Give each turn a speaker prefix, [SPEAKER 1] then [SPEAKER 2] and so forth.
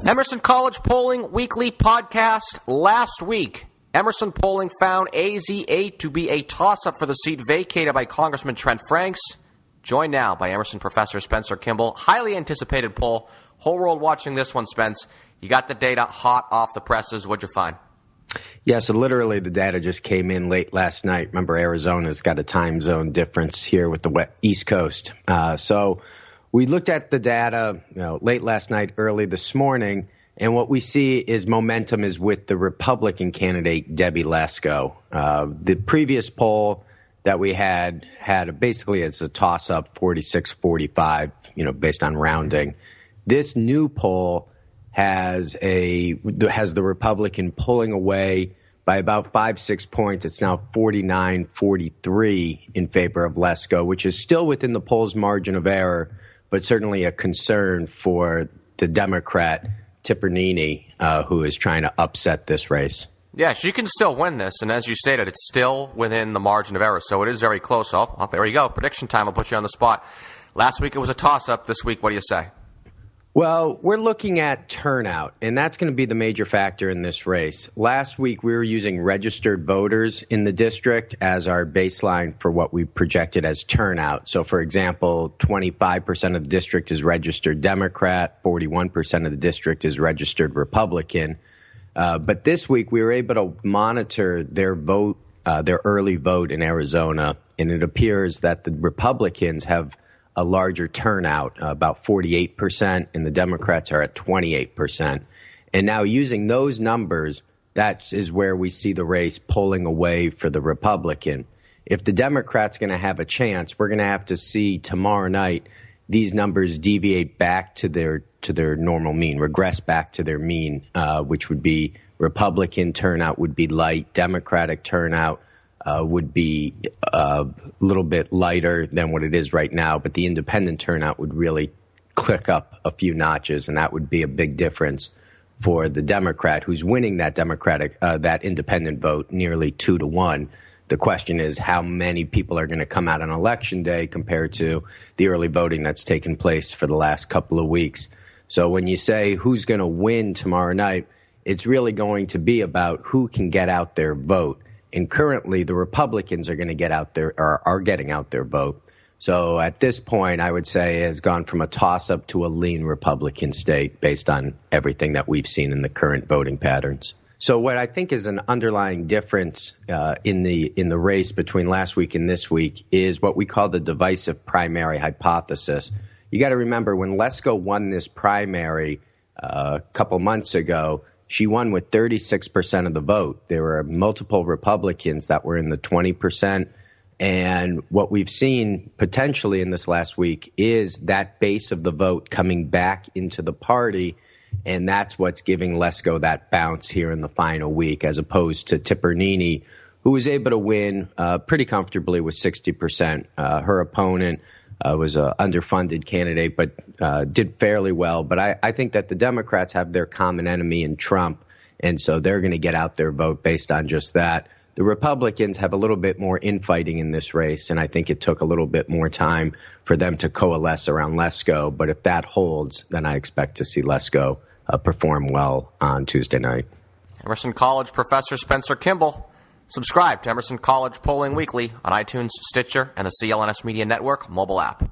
[SPEAKER 1] Emerson College Polling Weekly Podcast. Last week, Emerson Polling found AZ8 to be a toss-up for the seat vacated by Congressman Trent Franks. Joined now by Emerson Professor Spencer Kimball. Highly anticipated poll. Whole world watching this one, Spence. You got the data hot off the presses. What'd you find?
[SPEAKER 2] Yeah, so literally the data just came in late last night. Remember, Arizona's got a time zone difference here with the East Coast. So we looked at the data, late last night, early this morning, and what we see is momentum is with the Republican candidate, Debbie Lesko. The previous poll that we had basically it's a toss-up, 46-45, based on rounding. This new poll has the Republican pulling away by about 5-6 points. It's now 49-43 in favor of Lesko, which is still within the poll's margin of error, but certainly a concern for the Democrat Tipirneni, who is trying to upset this race.
[SPEAKER 1] Yeah, she can still win this, and as you stated, it's still within the margin of error, so it is very close. Oh, there you go. Prediction time. I'll put you on the spot. Last week it was a toss-up. This week, what do you say?
[SPEAKER 2] Well, we're looking at turnout, and that's going to be the major factor in this race. Last week, we were using registered voters in the district as our baseline for what we projected as turnout. So, for example, 25% of the district is registered Democrat, 41% of the district is registered Republican. But this week, we were able to monitor their vote, their early vote in Arizona, and it appears that the Republicans have a larger turnout, about 48%, and the Democrats are at 28%. And now using those numbers, that is where we see the race pulling away for the Republican. If the Democrat's going to have a chance, we're going to have to see tomorrow night these numbers deviate back to their normal mean, regress back to their mean, which would be Republican turnout would be light, Democratic turnout would be a little bit lighter than what it is right now, but the independent turnout would really click up a few notches, and that would be a big difference for the Democrat who's winning that that independent vote nearly 2-1. The question is how many people are going to come out on Election Day compared to the early voting that's taken place for the last couple of weeks. So when you say who's going to win tomorrow night, it's really going to be about who can get out their vote. And currently, the Republicans are going to get out their or are getting out their vote. So at this point, I would say it has gone from a toss-up to a lean Republican state based on everything that we've seen in the current voting patterns. So what I think is an underlying difference in the race between last week and this week is what we call the divisive primary hypothesis. You got to remember when Lesko won this primary a couple months ago, she won with 36% of the vote. There were multiple Republicans that were in the 20%. And what we've seen potentially in this last week is that base of the vote coming back into the party. And that's what's giving Lesko that bounce here in the final week, as opposed to Tipirneni, who was able to win pretty comfortably with 60%. Her opponent was an underfunded candidate, but did fairly well. But I think that the Democrats have their common enemy in Trump, and so they're going to get out their vote based on just that. The Republicans have a little bit more infighting in this race, and I think it took a little bit more time for them to coalesce around Lesko. But if that holds, then I expect to see Lesko perform well on Tuesday night.
[SPEAKER 1] Emerson College Professor Spencer Kimball. Subscribe to Emerson College Polling Weekly on iTunes, Stitcher, and the CLNS Media Network mobile app.